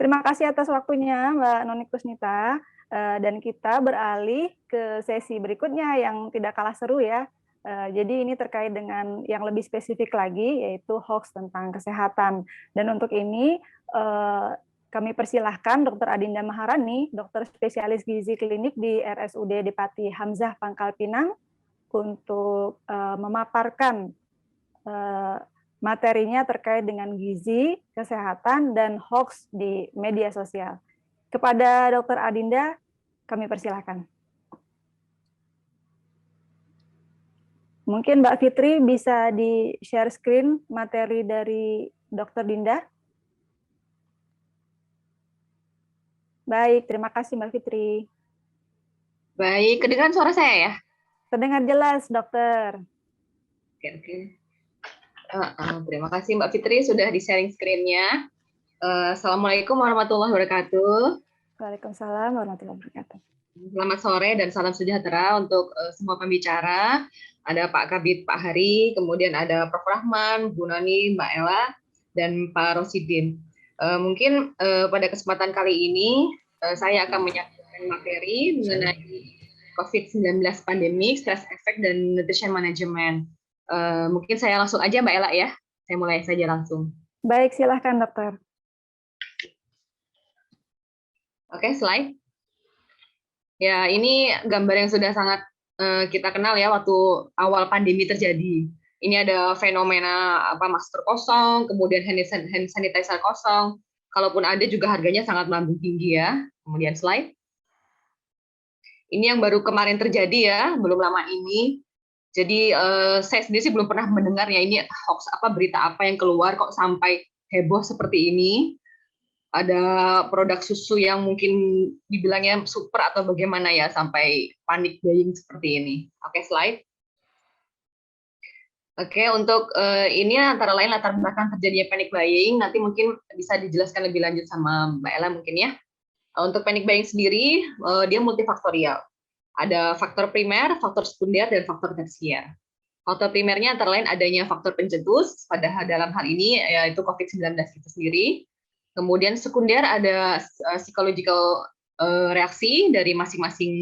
Terima kasih atas waktunya Mbak Noni Kusnita, dan kita beralih ke sesi berikutnya yang tidak kalah seru ya. Jadi ini terkait dengan yang lebih spesifik lagi, yaitu hoax tentang kesehatan. Dan untuk ini kami persilahkan Dr. Adinda Maharani, dokter spesialis gizi klinik di RSUD Depati Hamzah Pangkal Pinang, untuk memaparkan materinya terkait dengan gizi, kesehatan, dan hoax di media sosial. Kepada Dr. Adinda, kami persilahkan. Mungkin Mbak Fitri bisa di-share screen materi dari Dr. Dinda. Baik, terima kasih Mbak Fitri. Baik, kedengaran suara saya ya? Terdengar jelas, dokter. Oke. Terima kasih Mbak Fitri sudah di-sharing screen-nya. Assalamualaikum warahmatullahi wabarakatuh. Waalaikumsalam warahmatullahi wabarakatuh. Selamat sore dan salam sejahtera untuk semua pembicara. Ada Pak Kabid, Pak Hari, kemudian ada Prof. Rahman, Bu Noni, Mbak Ella, dan Pak Rosidin. Mungkin pada kesempatan kali ini saya akan menyampaikan materi mengenai COVID-19 pandemi, stress effect, dan nutrition management. Mungkin saya langsung aja Mbak Ella ya. Saya mulai saja langsung. Baik, silahkan dokter. Oke, slide. Ya, ini gambar yang sudah sangat kita kenal ya waktu awal pandemi terjadi. Ini ada fenomena masker kosong, kemudian hand sanitizer kosong. Kalaupun ada juga harganya sangat melambung tinggi ya. Kemudian slide. Ini yang baru kemarin terjadi ya, belum lama ini. Jadi saya sendiri sih belum pernah mendengar ya ini hoax berita apa yang keluar kok sampai heboh seperti ini. Ada produk susu yang mungkin dibilangnya super atau bagaimana ya sampai panic buying seperti ini. Oke, slide. Oke, untuk ini antara lain latar belakang terjadinya panic buying, nanti mungkin bisa dijelaskan lebih lanjut sama Mbak Ella mungkin ya. Untuk panic buying sendiri, dia multifaktorial. Ada faktor primer, faktor sekunder, dan faktor tersier. Faktor primernya antara lain adanya faktor pencetus, pada dalam hal ini yaitu COVID-19 itu sendiri. Kemudian sekunder ada psychological reaksi dari masing-masing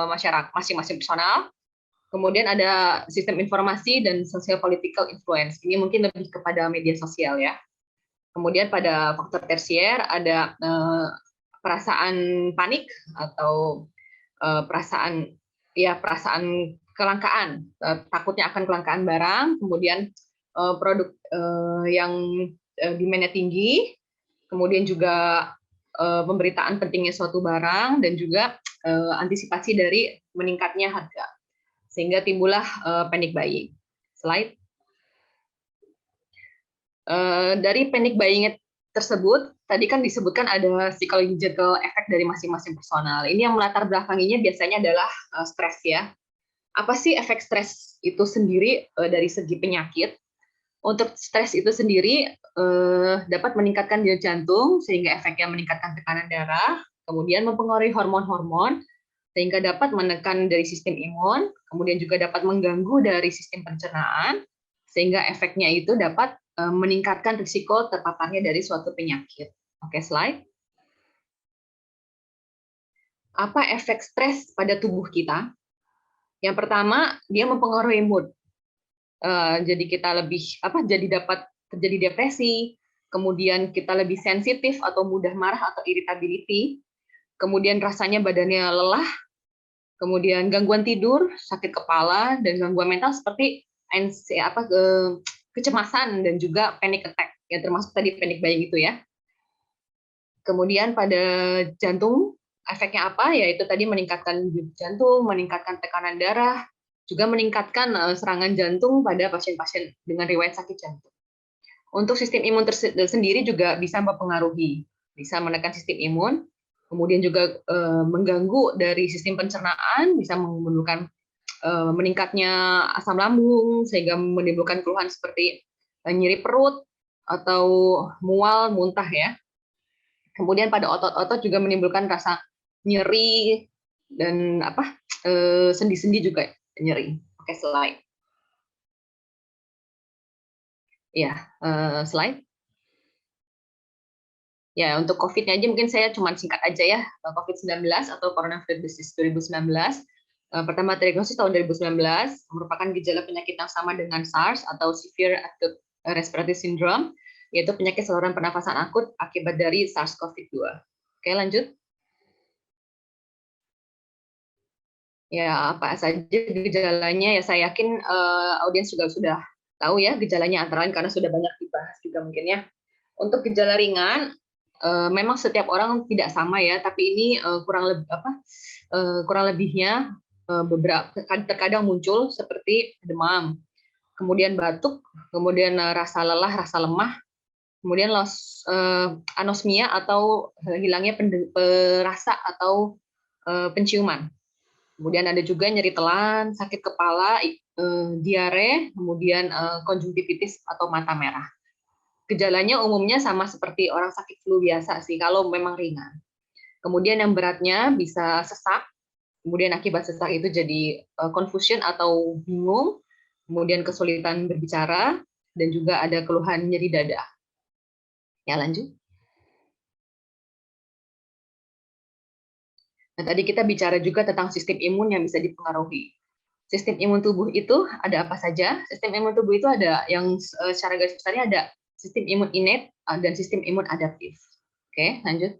masyarakat, masing-masing personal. Kemudian ada sistem informasi dan social political influence. Ini mungkin lebih kepada media sosial ya. Kemudian pada faktor tersier ada perasaan panik atau perasaan kelangkaan, takutnya akan kelangkaan barang, kemudian produk yang demand-nya tinggi, kemudian juga pemberitaan pentingnya suatu barang, dan juga antisipasi dari meningkatnya harga, sehingga timbullah panic buying. Slide. Dari panic buying tersebut, tadi kan disebutkan ada psychological effect dari masing-masing personal. Ini yang melatar belakanginya biasanya adalah stres ya. Apa sih efek stres itu sendiri dari segi penyakit? Untuk stres itu sendiri dapat meningkatkan denyut jantung, sehingga efeknya meningkatkan tekanan darah, kemudian mempengaruhi hormon-hormon, sehingga dapat menekan dari sistem imun, kemudian juga dapat mengganggu dari sistem pencernaan, sehingga efeknya itu dapat meningkatkan risiko terpaparnya dari suatu penyakit. Oke, slide. Apa efek stres pada tubuh kita? Yang pertama, dia mempengaruhi mood. Jadi kita dapat terjadi depresi, kemudian kita lebih sensitif atau mudah marah atau irritability, kemudian rasanya badannya lelah, kemudian gangguan tidur, sakit kepala, dan gangguan mental seperti kecemasan dan juga panic attack, ya termasuk tadi panic buying itu ya. Kemudian pada jantung, efeknya apa? Yaitu tadi meningkatkan jantung, meningkatkan tekanan darah, juga meningkatkan serangan jantung pada pasien-pasien dengan riwayat sakit jantung. Untuk sistem imun sendiri juga bisa mempengaruhi, bisa menekan sistem imun, kemudian juga mengganggu dari sistem pencernaan, bisa menimbulkan meningkatnya asam lambung, sehingga menimbulkan keluhan seperti nyeri perut atau mual, muntah ya. Kemudian pada otot-otot juga menimbulkan rasa nyeri dan sendi-sendi juga nyeri. Oke, slide. Ya, slide. Ya, untuk COVID-nya aja mungkin saya cuma singkat aja ya, COVID-19 atau Coronavirus Disease 2019. Pertama terdiagnosis tahun 2019, merupakan gejala penyakit yang sama dengan SARS atau Severe Acute Respiratory Syndrome, yaitu penyakit saluran pernafasan akut akibat dari SARS-CoV-2. Oke, lanjut. Ya, apa saja gejalanya? Ya, saya yakin audiens juga sudah tahu ya gejalanya, antara lain karena sudah banyak dibahas juga mungkin ya. Untuk gejala ringan, memang setiap orang tidak sama ya, tapi ini kurang lebihnya beberapa terkadang muncul seperti demam, kemudian batuk, kemudian rasa lelah, rasa lemah, kemudian anosmia atau hilangnya perasa atau penciuman. Kemudian ada juga nyeri telan, sakit kepala, diare, kemudian konjungtivitis atau mata merah. Gejalanya umumnya sama seperti orang sakit flu biasa sih, kalau memang ringan. Kemudian yang beratnya bisa sesak, kemudian akibat sesak itu jadi confusion atau bingung, kemudian kesulitan berbicara, dan juga ada keluhan nyeri dada. Ya, lanjut. Nah, tadi kita bicara juga tentang sistem imun yang bisa dipengaruhi. Sistem imun tubuh itu ada apa saja? Sistem imun tubuh itu ada yang secara garis besarnya ada sistem imun innate dan sistem imun adaptif. Oke, lanjut.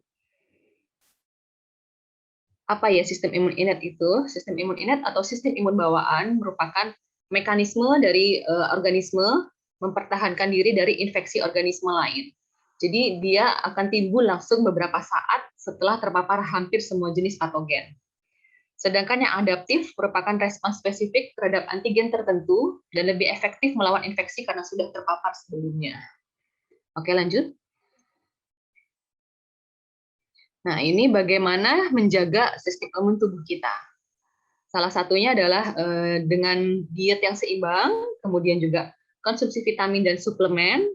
Apa ya sistem imun innate itu? Sistem imun innate atau sistem imun bawaan merupakan mekanisme dari organisme mempertahankan diri dari infeksi organisme lain. Jadi dia akan timbul langsung beberapa saat setelah terpapar hampir semua jenis patogen. Sedangkan yang adaptif merupakan respons spesifik terhadap antigen tertentu dan lebih efektif melawan infeksi karena sudah terpapar sebelumnya. Oke, lanjut. Nah, ini bagaimana menjaga sistem imun tubuh kita. Salah satunya adalah dengan diet yang seimbang, kemudian juga konsumsi vitamin dan suplemen,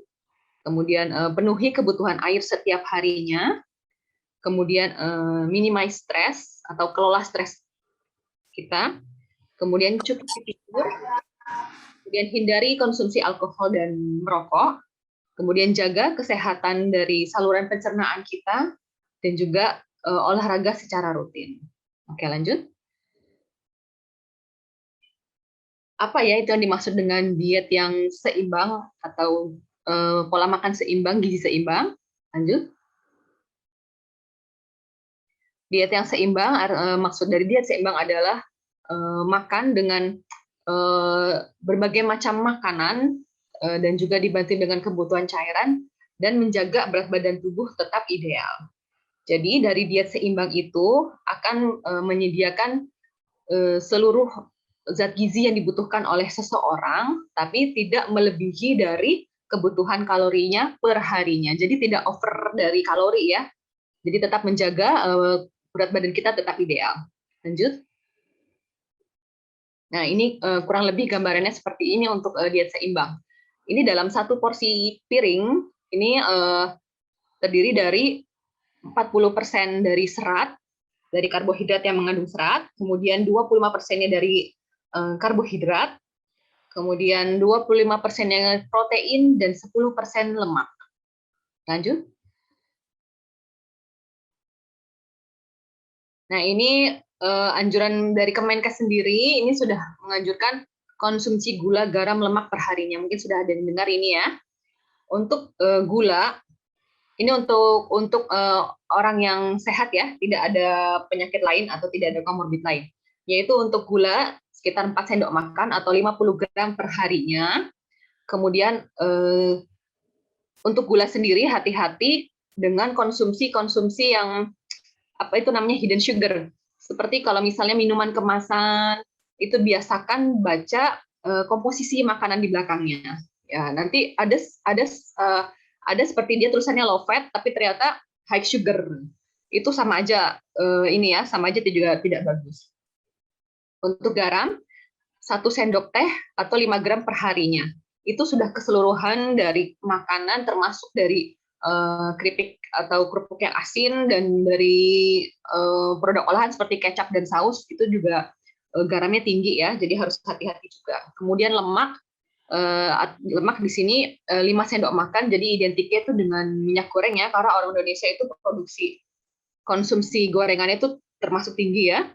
kemudian penuhi kebutuhan air setiap harinya, kemudian minimize stres atau kelola stres kita, kemudian cukup tidur, kemudian hindari konsumsi alkohol dan merokok, kemudian jaga kesehatan dari saluran pencernaan kita, dan juga olahraga secara rutin. Oke, lanjut. Apa ya itu yang dimaksud dengan diet yang seimbang atau pola makan seimbang, gizi seimbang? Lanjut. Diet yang seimbang, maksud dari diet seimbang adalah makan dengan berbagai macam makanan dan juga dibantu dengan kebutuhan cairan dan menjaga berat badan tubuh tetap ideal. Jadi dari diet seimbang itu akan menyediakan seluruh zat gizi yang dibutuhkan oleh seseorang, tapi tidak melebihi dari kebutuhan kalorinya per harinya. Jadi tidak over dari kalori ya. Jadi tetap menjaga berat badan kita tetap ideal. Lanjut. Nah, ini kurang lebih gambarannya seperti ini untuk diet seimbang. Ini dalam satu porsi piring, ini terdiri dari 40% dari serat, dari karbohidrat yang mengandung serat, kemudian 25%-nya dari karbohidrat, kemudian 25%-nya protein, dan 10% lemak. Lanjut. Nah, ini anjuran dari Kemenkes sendiri, ini sudah menganjurkan konsumsi gula, garam, lemak per harinya. Mungkin sudah ada yang dengar ini ya. Untuk gula, ini untuk orang yang sehat ya, tidak ada penyakit lain atau tidak ada komorbid lain. Yaitu untuk gula sekitar 4 sendok makan atau 50 gram per harinya. Kemudian untuk gula sendiri hati-hati dengan konsumsi yang apa itu namanya hidden sugar. Seperti kalau misalnya minuman kemasan, itu biasakan baca komposisi makanan di belakangnya. Ya, nanti ada seperti dia tulisannya low fat tapi ternyata high sugar. Itu sama aja ini ya, sama aja juga tidak bagus. Untuk garam 1 sendok teh atau 5 gram per harinya. Itu sudah keseluruhan dari makanan termasuk dari keripik atau kerupuk yang asin dan dari produk olahan seperti kecap dan saus itu juga garamnya tinggi ya, jadi harus hati-hati juga. Kemudian lemak lemak di sini 5 sendok makan, jadi identiknya itu dengan minyak goreng ya, karena orang Indonesia itu konsumsi gorengannya itu termasuk tinggi ya.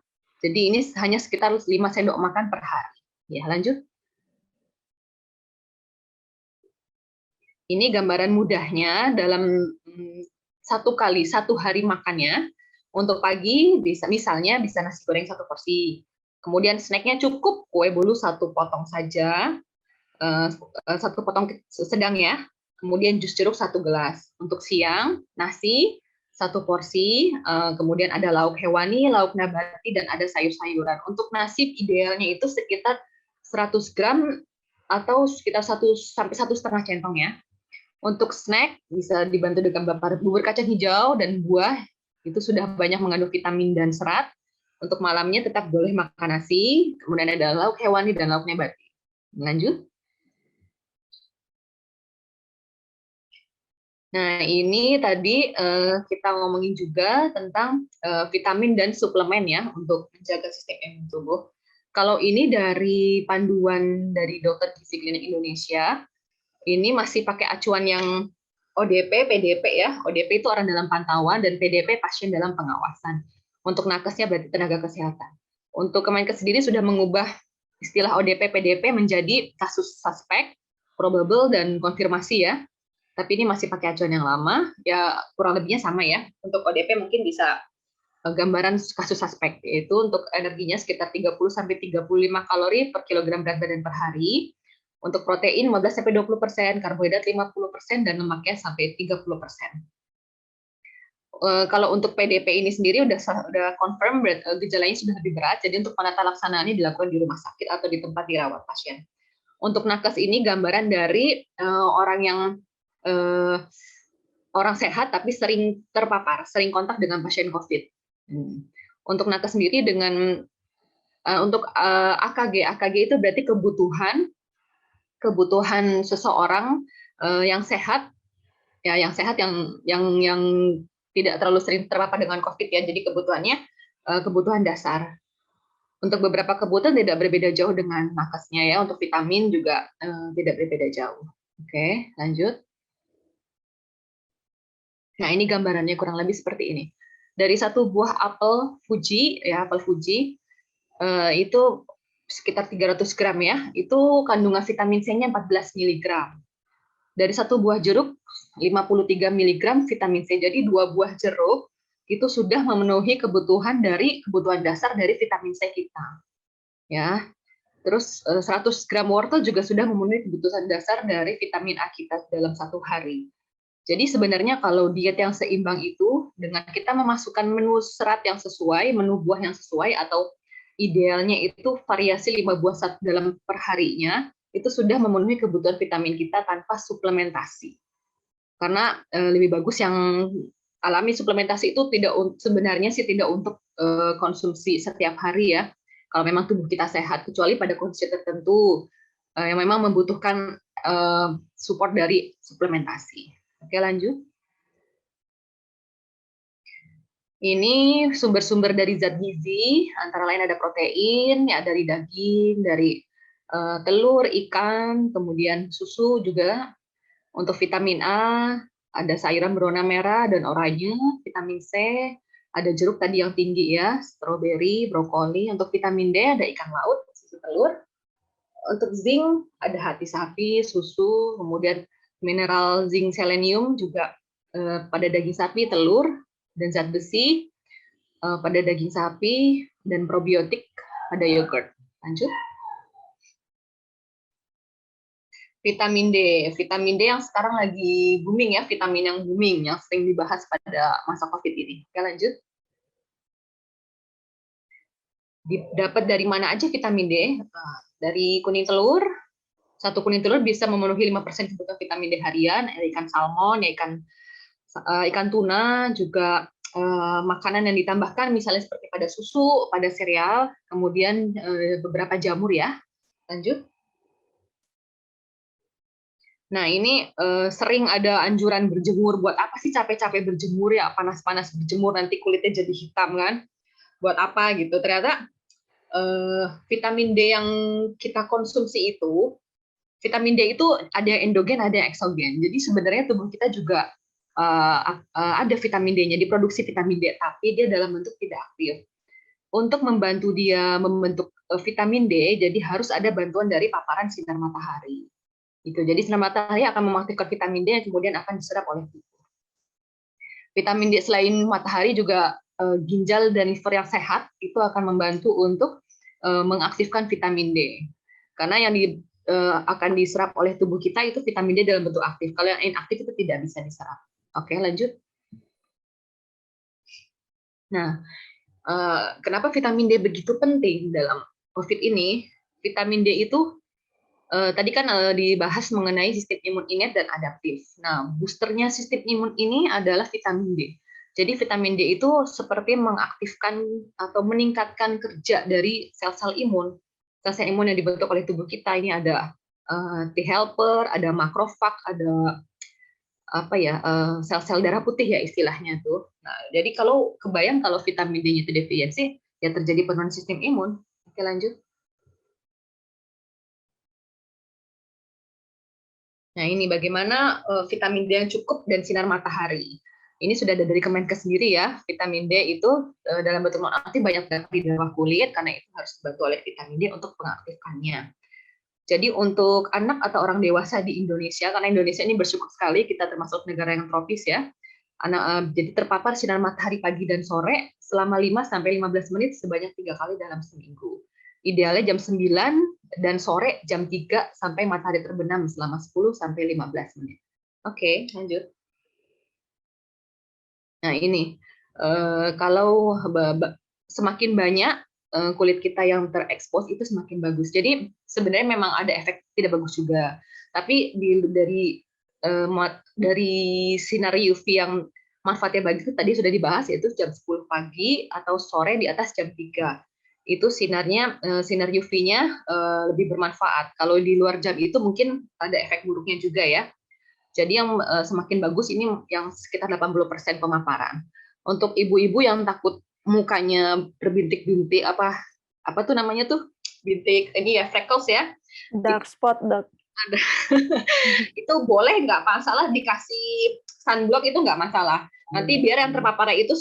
Jadi ini hanya sekitar 5 sendok makan per hari. Ya, lanjut. Ini gambaran mudahnya dalam satu hari makannya. Untuk pagi misalnya bisa nasi goreng 1 porsi. Kemudian snacknya cukup kue bolu 1 potong saja, 1 potong sedang ya. Kemudian jus jeruk 1 gelas. Untuk siang nasi 1 porsi, kemudian ada lauk hewani, lauk nabati, dan ada sayur-sayuran. Untuk nasi idealnya itu sekitar 100 gram atau sekitar 1 sampai 1,5 centong ya. Untuk snack bisa dibantu dengan bubur kacang hijau dan buah, itu sudah banyak mengandung vitamin dan serat. Untuk malamnya tetap boleh makan nasi, kemudian ada lauk hewani dan lauk nabati. Lanjut. Nah, ini tadi kita ngomongin juga tentang vitamin dan suplemen ya untuk menjaga sistem imun tubuh. Kalau ini dari panduan dari Dokter Gizi Klinik Indonesia, ini masih pakai acuan yang ODP, PDP ya. ODP itu orang dalam pantauan dan PDP pasien dalam pengawasan. Untuk nakesnya berarti tenaga kesehatan. Untuk Kemenkes sendiri sudah mengubah istilah ODP, PDP menjadi kasus suspek, probable, dan konfirmasi ya. Tapi ini masih pakai acuan yang lama, ya kurang lebihnya sama ya. Untuk ODP mungkin bisa gambaran kasus suspek, yaitu untuk energinya sekitar 30-35 kalori per kilogram berat badan per hari. Untuk protein 15-20%, karbohidrat 50%, dan lemaknya sampai 30%. Kalau untuk PDP ini sendiri udah confirm gejalanya sudah lebih berat, jadi untuk penata laksanaannya dilakukan di rumah sakit atau di tempat dirawat pasien. Untuk nakes ini gambaran dari orang yang orang sehat tapi sering terpapar, sering kontak dengan pasien COVID. Untuk nakes sendiri dengan untuk AKG itu berarti kebutuhan seseorang yang sehat ya, yang tidak terlalu sering terpapar dengan COVID ya. Jadi kebutuhannya kebutuhan dasar. Untuk beberapa kebutuhan tidak berbeda jauh dengan nakesnya ya. Untuk vitamin juga tidak berbeda jauh. Oke, lanjut. Nah, ini gambarannya kurang lebih seperti ini. Dari 1 buah apel Fuji ya, apel Fuji itu sekitar 300 gram ya. Itu kandungan vitamin C-nya 14 mg. Dari 1 buah jeruk 53 mg vitamin C. Jadi 2 buah jeruk itu sudah memenuhi kebutuhan dasar dari vitamin C kita. Ya. Terus 100 gram wortel juga sudah memenuhi kebutuhan dasar dari vitamin A kita dalam 1 hari. Jadi sebenarnya kalau diet yang seimbang itu dengan kita memasukkan menu serat yang sesuai, menu buah yang sesuai, atau idealnya itu variasi 5 buah dalam perharinya, itu sudah memenuhi kebutuhan vitamin kita tanpa suplementasi. Karena lebih bagus yang alami. Suplementasi itu sebenarnya tidak untuk konsumsi setiap hari ya. Kalau memang tubuh kita sehat, kecuali pada kondisi tertentu yang memang membutuhkan support dari suplementasi. Oke, lanjut. Ini sumber-sumber dari zat gizi, antara lain ada protein, ya dari daging, dari telur, ikan, kemudian susu juga. Untuk vitamin A, ada sayuran berwarna merah dan oranye. Vitamin C, ada jeruk tadi yang tinggi ya, stroberi, brokoli. Untuk vitamin D, ada ikan laut, susu telur. Untuk zinc, ada hati sapi, susu, kemudian mineral zinc selenium juga pada daging sapi, telur, dan zat besi pada daging sapi, dan probiotik pada yogurt. Lanjut. Vitamin D yang sekarang lagi booming ya, vitamin yang booming, yang sering dibahas pada masa COVID ini. Oke, lanjut. Dapat dari mana aja vitamin D? Dari kuning telur. 1 kuning telur bisa memenuhi 5% kebutuhan vitamin D harian, ikan salmon, ikan tuna, juga makanan yang ditambahkan misalnya seperti pada susu, pada sereal, kemudian beberapa jamur ya. Lanjut. Nah, ini sering ada anjuran berjemur. Buat apa sih capek-capek berjemur ya? Panas-panas berjemur nanti kulitnya jadi hitam kan? Buat apa gitu? Ternyata vitamin D yang kita konsumsi itu vitamin D itu ada yang endogen, ada yang eksogen. Jadi sebenarnya tubuh kita juga ada vitamin D-nya, diproduksi vitamin D, tapi dia dalam bentuk tidak aktif. Untuk membantu dia membentuk vitamin D, jadi harus ada bantuan dari paparan sinar matahari. Gitu. Jadi sinar matahari akan mengaktifkan vitamin D yang kemudian akan diserap oleh tubuh. Vitamin D selain matahari juga ginjal dan liver yang sehat itu akan membantu untuk mengaktifkan vitamin D. Karena yang akan diserap oleh tubuh kita itu vitamin D dalam bentuk aktif. Kalau yang inaktif itu tidak bisa diserap. Oke, lanjut. Nah, kenapa vitamin D begitu penting dalam COVID ini? Vitamin D itu tadi kan dibahas mengenai sistem imun innate dan adaptif. Nah, boosternya sistem imun ini adalah vitamin D. Jadi vitamin D itu seperti mengaktifkan atau meningkatkan kerja dari sel-sel imun. Sel-sel imun yang dibentuk oleh tubuh kita ini ada T helper, ada makrofag, ada apa ya sel-sel darah putih ya istilahnya tuh. Nah, jadi kalau kebayang kalau vitamin D-nya itu defisiensi, ya terjadi penurunan sistem imun. Oke, lanjut. Nah, ini bagaimana vitamin D yang cukup dan sinar matahari. Ini sudah ada dari Kemenkes sendiri ya. Vitamin D itu dalam bentuk non aktif banyak di bawah kulit karena itu harus dibantu oleh vitamin D untuk mengaktifkannya. Jadi untuk anak atau orang dewasa di Indonesia, karena Indonesia ini bersyukur sekali kita termasuk negara yang tropis ya. Jadi terpapar sinar matahari pagi dan sore selama 5-15 menit sebanyak 3 kali dalam seminggu. Idealnya jam 9 dan sore jam 3 sampai matahari terbenam selama 10-15 menit. Oke, lanjut. Nah, ini kalau semakin banyak kulit kita yang terekspos itu semakin bagus. Jadi sebenarnya memang ada efek tidak bagus juga. Tapi dari sinar UV yang manfaatnya bagus itu tadi sudah dibahas, yaitu jam 10 pagi atau sore di atas jam 3. Itu sinar UV-nya lebih bermanfaat. Kalau di luar jam itu mungkin ada efek buruknya juga ya. Jadi yang semakin bagus ini yang sekitar 80% pemaparan. Untuk ibu-ibu yang takut mukanya berbintik-bintik apa tuh namanya tuh bintik ini ya freckles ya. Dark spot, dok. Ada. Itu boleh nggak masalah dikasih sunblock itu nggak masalah. Nanti biar yang terpapar itu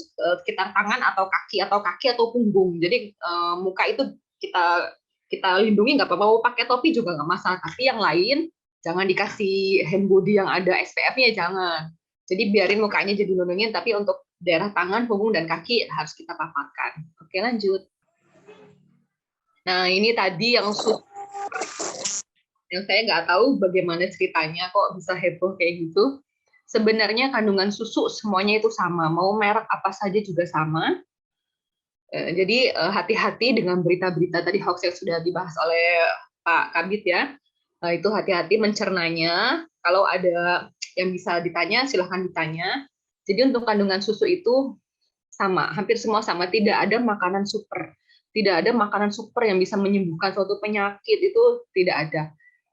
sekitar tangan atau kaki atau punggung. Jadi muka itu kita lindungi nggak apa-apa. Mau pakai topi juga nggak masalah. Tapi yang lain jangan dikasih hand body yang ada SPF-nya, jangan. Jadi biarin mukanya jadi lindungin, tapi untuk daerah tangan, punggung, dan kaki harus kita paparkan. Oke, lanjut. Nah, ini tadi yang saya nggak tahu bagaimana ceritanya kok bisa heboh kayak gitu. Sebenarnya kandungan susu semuanya itu sama, mau merek apa saja juga sama. Jadi hati-hati dengan berita-berita tadi hoax yang sudah dibahas oleh Pak Kabit ya. Itu hati-hati mencernanya. Kalau ada yang bisa ditanya, silahkan ditanya. Jadi untuk kandungan susu itu sama, hampir semua sama. Tidak ada makanan super. Tidak ada makanan super yang bisa menyembuhkan suatu penyakit, itu tidak ada.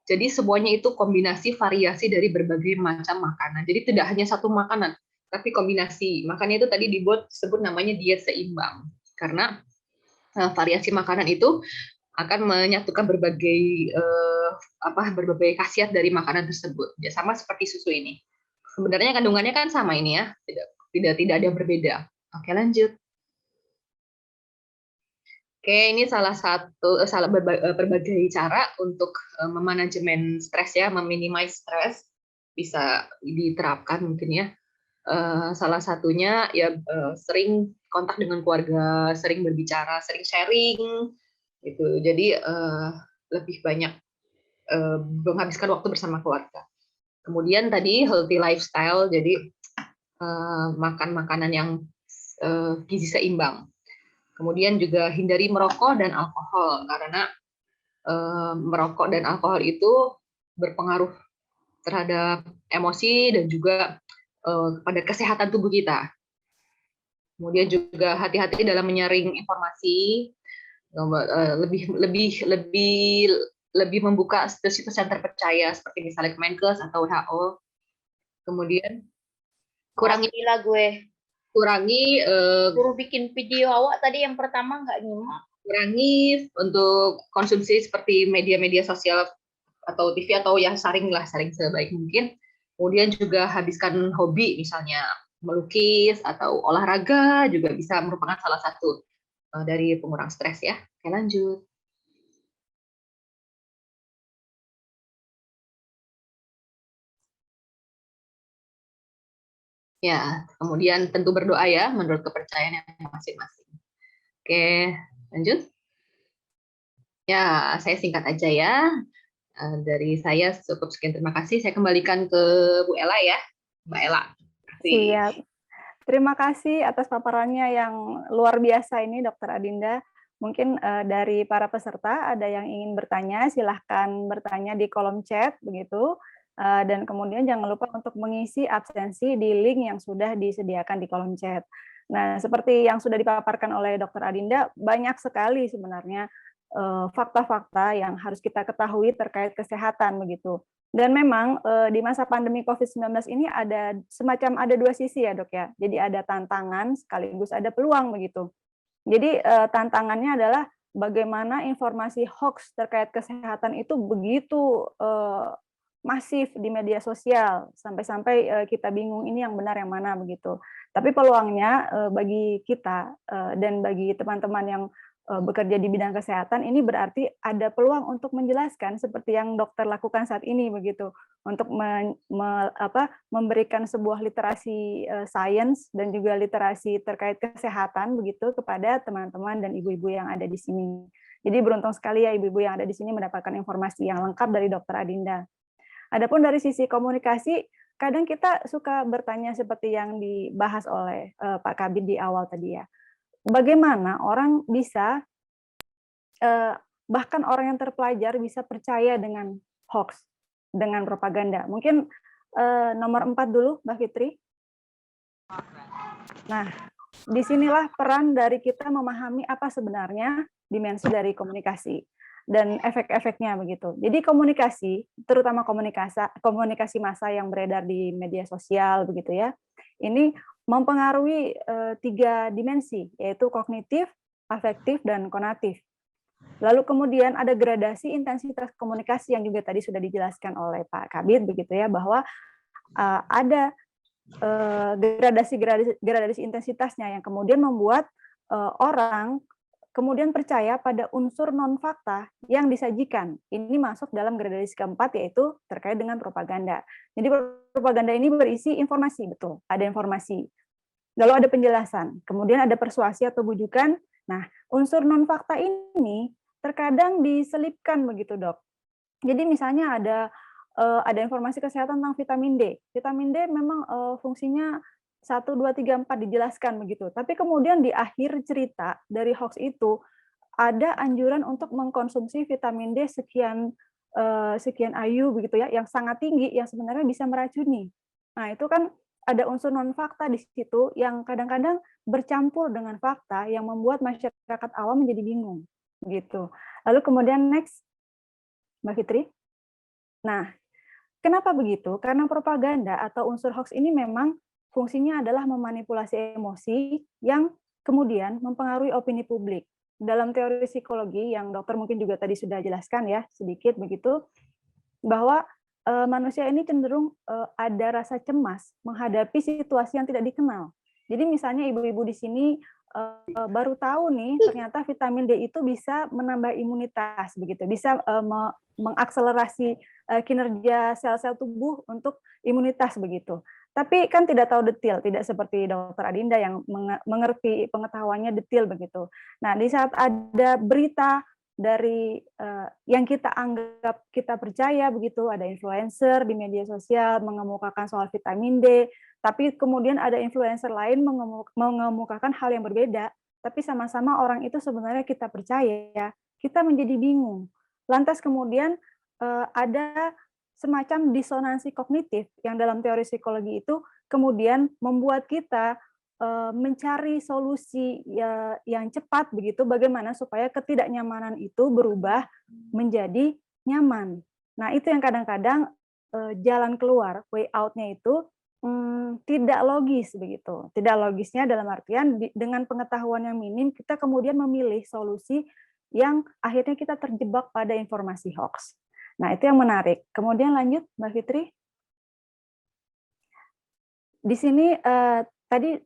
Jadi semuanya itu kombinasi variasi dari berbagai macam makanan. Jadi tidak hanya satu makanan, tapi kombinasi. Makanya itu tadi dibuat disebut namanya diet seimbang. Karena variasi makanan itu akan menyatukan berbagai berbagai khasiat dari makanan tersebut. Ya, sama seperti susu ini. Sebenarnya kandungannya kan sama ini ya, tidak ada yang berbeda. Oke, lanjut. Oke, ini salah berbagai cara untuk memanajemen stres ya, meminimais stres bisa diterapkan mungkin ya. Salah satunya ya sering kontak dengan keluarga, sering berbicara, sering sharing gitu. Jadi lebih banyak menghabiskan waktu bersama keluarga. Kemudian tadi healthy lifestyle, jadi makan makanan yang gizi seimbang. Kemudian juga hindari merokok dan alkohol karena merokok dan alkohol itu berpengaruh terhadap emosi dan juga pada kesehatan tubuh kita. Kemudian juga hati-hati dalam menyaring informasi, lebih membuka situs yang terpercaya seperti misalnya Kemenkes atau WHO. Kemudian kurangi suruh bikin video awak tadi yang pertama nggak nyimak. Kurangi untuk konsumsi seperti media-media sosial atau TV atau yang saring sebaik mungkin. Kemudian juga habiskan hobi, misalnya melukis atau olahraga juga bisa merupakan salah satu dari pengurang stres ya. Oke, lanjut. Ya, kemudian tentu berdoa ya menurut kepercayaan yang masing-masing. Oke, lanjut. Ya, saya singkat aja ya. Dari saya cukup sekian, terima kasih. Saya kembalikan ke Bu Ella ya. Mbak Ella. Siap. Terima kasih atas paparannya yang luar biasa ini, Dr. Adinda. Mungkin dari para peserta ada yang ingin bertanya, silahkan bertanya di kolom chat, begitu. Dan kemudian jangan lupa untuk mengisi absensi di link yang sudah disediakan di kolom chat. Nah, seperti yang sudah dipaparkan oleh Dr. Adinda, banyak sekali sebenarnya fakta-fakta yang harus kita ketahui terkait kesehatan, begitu. Dan memang di masa pandemi COVID-19 ini ada dua sisi ya dok ya. Jadi ada tantangan sekaligus ada peluang begitu. Jadi tantangannya adalah bagaimana informasi hoax terkait kesehatan itu begitu masif di media sosial sampai-sampai kita bingung ini yang benar yang mana begitu. Tapi peluangnya bagi kita dan bagi teman-teman yang bekerja di bidang kesehatan ini berarti ada peluang untuk menjelaskan seperti yang dokter lakukan saat ini begitu, untuk memberikan sebuah literasi sains dan juga literasi terkait kesehatan begitu kepada teman-teman dan ibu-ibu yang ada di sini. Jadi beruntung sekali ya ibu-ibu yang ada di sini mendapatkan informasi yang lengkap dari Dokter Adinda. Adapun dari sisi komunikasi, kadang kita suka bertanya seperti yang dibahas oleh Pak Kabid di awal tadi ya. Bagaimana orang bisa, bahkan orang yang terpelajar bisa percaya dengan hoax, dengan propaganda. Mungkin nomor 4 dulu, Mbak Fitri. Nah, disinilah peran dari kita memahami apa sebenarnya dimensi dari komunikasi dan efek-efeknya begitu. Jadi komunikasi, terutama komunikasi massa yang beredar di media sosial begitu ya, ini mempengaruhi 3 dimensi, yaitu kognitif, afektif, dan konatif. Lalu kemudian ada gradasi intensitas komunikasi yang juga tadi sudah dijelaskan oleh Pak Kabir begitu ya, bahwa ada gradasi intensitasnya yang kemudian membuat orang kemudian percaya pada unsur non-fakta yang disajikan. Ini masuk dalam gradasi keempat, yaitu terkait dengan propaganda. Jadi propaganda ini berisi informasi, betul, ada informasi. Lalu ada penjelasan, kemudian ada persuasi atau bujukan. Nah, unsur non-fakta ini terkadang diselipkan begitu, Dok. Jadi misalnya ada informasi kesehatan tentang vitamin D. Vitamin D memang fungsinya 1, 2, 3, 4 dijelaskan begitu. Tapi kemudian di akhir cerita dari hoax itu ada anjuran untuk mengkonsumsi vitamin D sekian IU begitu ya, yang sangat tinggi yang sebenarnya bisa meracuni. Nah, itu kan ada unsur non fakta di situ yang kadang-kadang bercampur dengan fakta yang membuat masyarakat awam menjadi bingung gitu. Lalu kemudian next Mbak Fitri. Nah, kenapa begitu? Karena propaganda atau unsur hoax ini memang fungsinya adalah memanipulasi emosi yang kemudian mempengaruhi opini publik. Dalam teori psikologi yang dokter mungkin juga tadi sudah jelaskan ya sedikit begitu, bahwa manusia ini cenderung ada rasa cemas menghadapi situasi yang tidak dikenal. Jadi misalnya ibu-ibu di sini baru tahu nih ternyata vitamin D itu bisa menambah imunitas begitu, bisa mengakselerasi kinerja sel-sel tubuh untuk imunitas begitu. Tapi kan tidak tahu detail, tidak seperti Dokter Adinda yang mengerti pengetahuannya detail begitu. Nah, di saat ada berita dari yang kita anggap kita percaya begitu, ada influencer di media sosial mengemukakan soal vitamin D, tapi kemudian ada influencer lain mengemukakan hal yang berbeda, tapi sama-sama orang itu sebenarnya kita percaya, kita menjadi bingung. Lantas kemudian ada semacam disonansi kognitif yang dalam teori psikologi itu kemudian membuat kita mencari solusi yang cepat begitu, bagaimana supaya ketidaknyamanan itu berubah menjadi nyaman. Nah, itu yang kadang-kadang jalan keluar, way out-nya itu tidak logis begitu. Tidak logisnya dalam artian dengan pengetahuan yang minim kita kemudian memilih solusi yang akhirnya kita terjebak pada informasi hoax. Nah, itu yang menarik. Kemudian lanjut, Mbak Fitri. Di sini tadi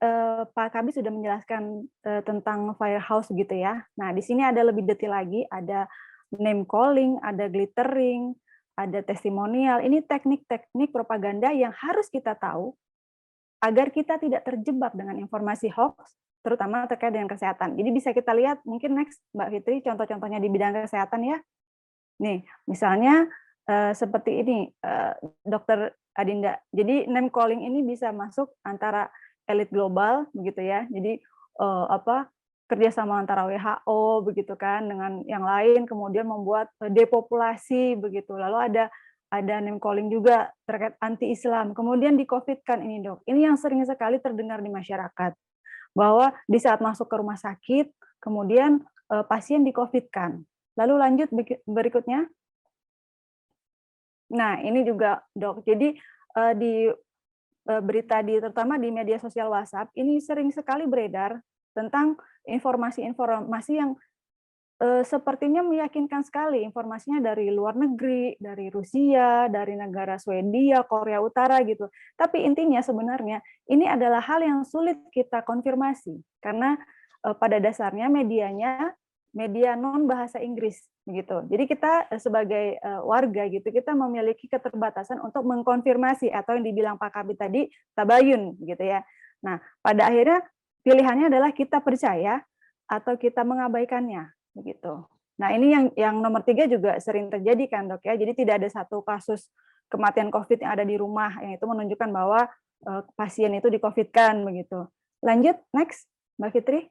Pak Kabis sudah menjelaskan tentang firehouse gitu ya. Nah, di sini ada lebih detail lagi, ada name calling, ada glittering, ada testimonial. Ini teknik-teknik propaganda yang harus kita tahu agar kita tidak terjebak dengan informasi hoax, terutama terkait dengan kesehatan. Jadi bisa kita lihat, mungkin next Mbak Fitri, contoh-contohnya di bidang kesehatan ya. Nih, misalnya seperti ini, Dokter Adinda. Jadi name calling ini bisa masuk antara elit global, begitu ya. Jadi kerjasama antara WHO, begitu kan, dengan yang lain, kemudian membuat depopulasi, begitu. Lalu ada name calling juga terkait anti-Islam. Kemudian di COVID-kan ini, Dok. Ini yang sering sekali terdengar di masyarakat. Bahwa di saat masuk ke rumah sakit, kemudian pasien di COVID-kan. Lalu lanjut berikutnya. Nah, ini juga, Dok. Jadi di berita terutama di media sosial WhatsApp, ini sering sekali beredar tentang informasi-informasi yang sepertinya meyakinkan sekali, informasinya dari luar negeri, dari Rusia, dari negara Swedia, Korea Utara gitu. Tapi intinya sebenarnya ini adalah hal yang sulit kita konfirmasi karena pada dasarnya media non bahasa Inggris gitu. Jadi kita sebagai warga gitu, kita memiliki keterbatasan untuk mengkonfirmasi atau yang dibilang Pak Kabit tadi tabayun gitu ya. Nah, pada akhirnya pilihannya adalah kita percaya atau kita mengabaikannya begitu. Nah, ini yang nomor 3 juga sering terjadi kan, Dok ya. Jadi tidak ada satu kasus kematian COVID yang ada di rumah yang itu menunjukkan bahwa pasien itu di-COVID-kan begitu. Lanjut, next, Mbak Fitri.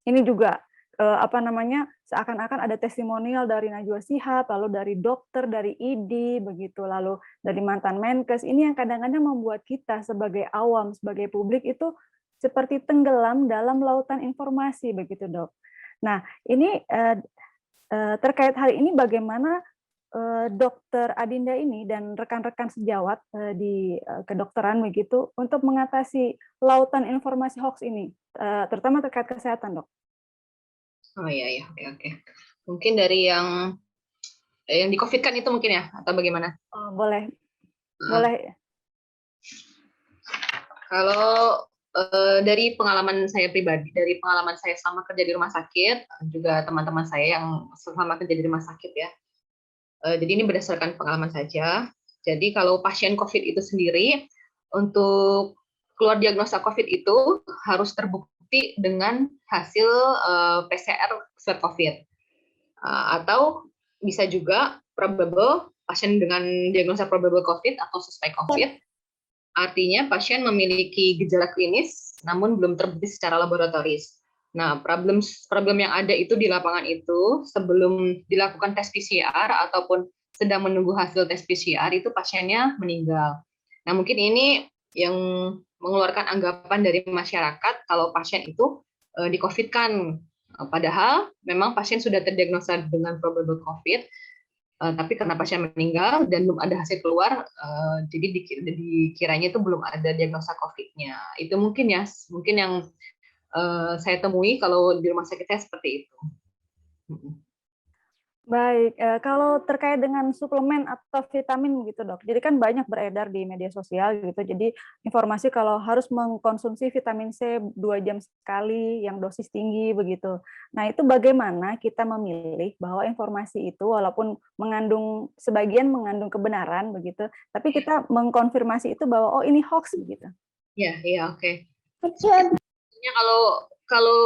Ini juga seakan-akan ada testimonial dari Najwa Shihab, lalu dari dokter, dari ID, begitu, lalu dari mantan Menkes. Ini yang kadang-kadang membuat kita sebagai awam, sebagai publik itu seperti tenggelam dalam lautan informasi, begitu, Dok. Nah, ini terkait hal ini bagaimana Dokter Adinda ini dan rekan-rekan sejawat di kedokteran begitu untuk mengatasi lautan informasi hoax ini, terutama terkait kesehatan, Dok. Oh iya, oke. Mungkin dari yang di COVID kan itu mungkin ya, atau bagaimana? Oh, boleh. Boleh. Kalau dari pengalaman saya pribadi, dari pengalaman saya selama kerja di rumah sakit, juga teman-teman saya yang selama kerja di rumah sakit ya. Jadi ini berdasarkan pengalaman saja. Jadi kalau pasien COVID itu sendiri, untuk keluar diagnosa COVID itu harus terbukti dengan hasil PCR swab COVID. Atau bisa juga probable, pasien dengan diagnosa probable COVID atau suspek COVID. Artinya pasien memiliki gejala klinis namun belum terbukti secara laboratoris. Nah, problem yang ada itu di lapangan itu sebelum dilakukan tes PCR ataupun sedang menunggu hasil tes PCR itu pasiennya meninggal. Nah, mungkin ini yang mengeluarkan anggapan dari masyarakat kalau pasien itu di-COVID-kan. Padahal memang pasien sudah terdiagnosa dengan probable COVID, tapi karena pasien meninggal dan belum ada hasil keluar, jadi dikiranya itu belum ada diagnosa COVID-nya. Itu mungkin yang saya temui kalau di rumah sakit saya seperti itu. Baik, kalau terkait dengan suplemen atau vitamin gitu, Dok. Jadi kan banyak beredar di media sosial gitu. Jadi informasi kalau harus mengkonsumsi vitamin C 2 jam sekali yang dosis tinggi begitu. Nah, itu bagaimana kita memilih bahwa informasi itu walaupun sebagian mengandung kebenaran begitu, tapi kita mengkonfirmasi itu bahwa oh ini hoax begitu. Iya, oke. Sebenarnya kalau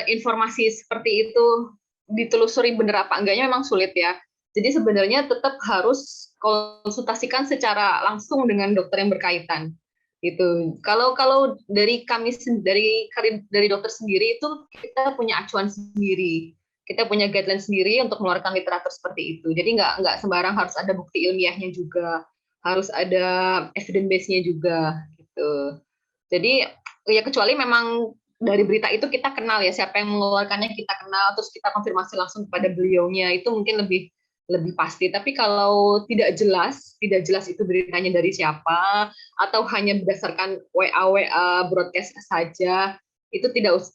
informasi seperti itu ditelusuri benar apa enggaknya memang sulit ya. Jadi sebenarnya tetap harus konsultasikan secara langsung dengan dokter yang berkaitan. Gitu. Kalau dari kami dari dokter sendiri itu kita punya acuan sendiri. Kita punya guideline sendiri untuk mengeluarkan literatur seperti itu. Jadi nggak sembarang harus ada bukti ilmiahnya juga, harus ada evidence base-nya juga gitu. Jadi ya kecuali memang dari berita itu kita kenal ya, siapa yang mengeluarkannya kita kenal, terus kita konfirmasi langsung kepada beliaunya, itu mungkin lebih pasti. Tapi kalau tidak jelas itu beritanya dari siapa, atau hanya berdasarkan WA broadcast saja, itu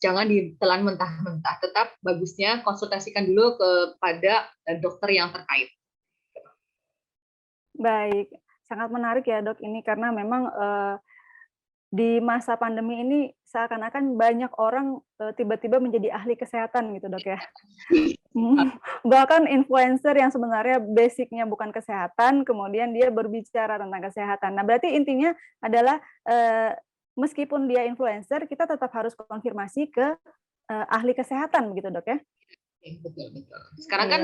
jangan ditelan mentah-mentah. Tetap bagusnya konsultasikan dulu kepada dokter yang terkait. Baik, sangat menarik ya dok ini karena memang di masa pandemi ini seakan-akan banyak orang tiba-tiba menjadi ahli kesehatan gitu dok ya. Bahkan influencer yang sebenarnya basicnya bukan kesehatan, kemudian dia berbicara tentang kesehatan. Nah berarti intinya adalah meskipun dia influencer, kita tetap harus konfirmasi ke ahli kesehatan begitu dok ya? Betul betul. Sekarang kan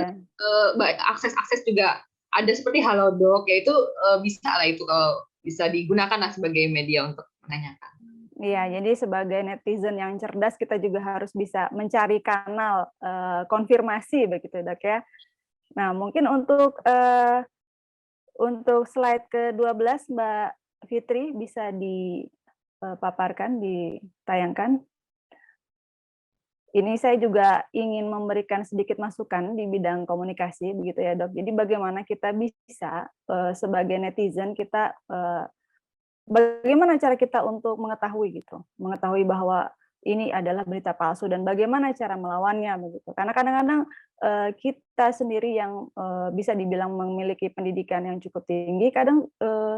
akses juga ada seperti Halodoc, yaitu bisa lah itu kalau bisa digunakan lah sebagai media untuk menanyakan. Iya, jadi sebagai netizen yang cerdas kita juga harus bisa mencari kanal konfirmasi begitu dok ya. Nah mungkin untuk slide ke-12 Mbak Fitri bisa dipaparkan, ditayangkan. Ini saya juga ingin memberikan sedikit masukan di bidang komunikasi begitu ya dok. Jadi bagaimana kita bisa sebagai netizen kita bagaimana cara kita untuk mengetahui gitu, mengetahui bahwa ini adalah berita palsu dan bagaimana cara melawannya begitu. Karena kadang-kadang kita sendiri yang bisa dibilang memiliki pendidikan yang cukup tinggi, kadang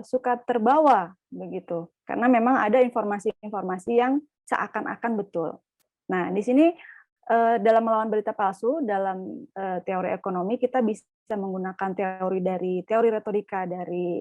suka terbawa begitu. Karena memang ada informasi-informasi yang seakan-akan betul. Nah, di sini dalam melawan berita palsu, dalam teori ekonomi kita bisa menggunakan teori retorika dari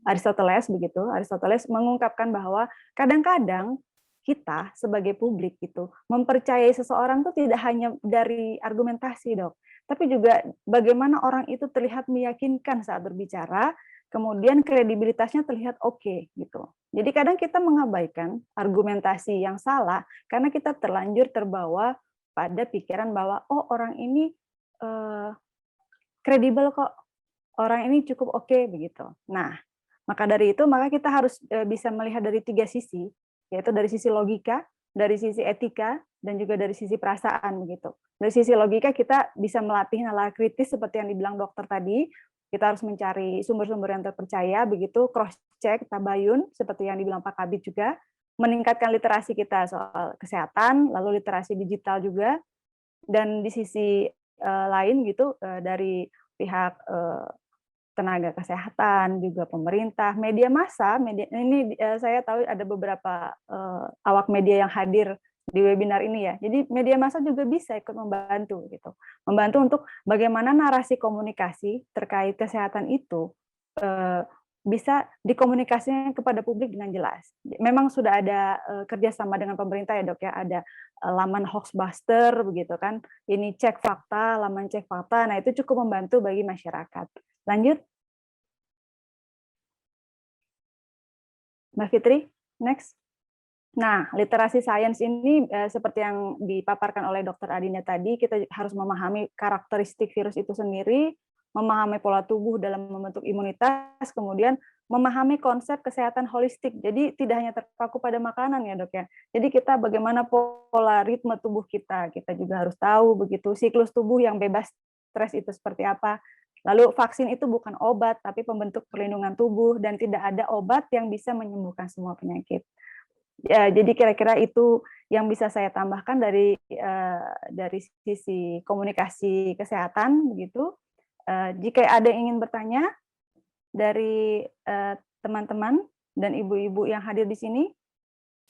Aristoteles begitu. Aristoteles mengungkapkan bahwa kadang-kadang kita sebagai publik gitu mempercayai seseorang itu tidak hanya dari argumentasi dok, tapi juga bagaimana orang itu terlihat meyakinkan saat berbicara, kemudian kredibilitasnya terlihat oke gitu. Jadi kadang kita mengabaikan argumentasi yang salah karena kita terlanjur terbawa pada pikiran bahwa oh orang ini kredibel kok, orang ini cukup oke begitu. Nah, maka dari itu maka kita harus bisa melihat dari 3 sisi, yaitu dari sisi logika, dari sisi etika, dan juga dari sisi perasaan begitu. Dari sisi logika kita bisa melatih nalar kritis seperti yang dibilang dokter tadi. Kita harus mencari sumber-sumber yang terpercaya begitu, cross check, tabayun seperti yang dibilang Pak Kabid juga, meningkatkan literasi kita soal kesehatan, lalu literasi digital juga, dan di sisi lain gitu dari pihak tenaga kesehatan, juga pemerintah, media massa, ini saya tahu ada beberapa awak media yang hadir di webinar ini ya. Jadi media massa juga bisa ikut membantu gitu. Membantu untuk bagaimana narasi komunikasi terkait kesehatan itu bisa dikomunikasikan kepada publik dengan jelas. Memang sudah ada kerjasama dengan pemerintah ya dok ya, ada laman Hoaxbuster begitu kan. Ini cek fakta, laman cek fakta. Nah itu cukup membantu bagi masyarakat. Lanjut. Mbak Fitri, next. Nah, literasi sains ini seperti yang dipaparkan oleh Dr. Adinda tadi, kita harus memahami karakteristik virus itu sendiri, memahami pola tubuh dalam membentuk imunitas, kemudian memahami konsep kesehatan holistik. Jadi tidak hanya terpaku pada makanan ya dok ya. Jadi kita bagaimana pola ritme tubuh kita juga harus tahu begitu. Siklus tubuh yang bebas stres itu seperti apa. Lalu vaksin itu bukan obat, tapi pembentuk perlindungan tubuh dan tidak ada obat yang bisa menyembuhkan semua penyakit. Ya, jadi kira-kira itu yang bisa saya tambahkan dari sisi komunikasi kesehatan begitu. Jika ada yang ingin bertanya dari teman-teman dan ibu-ibu yang hadir di sini,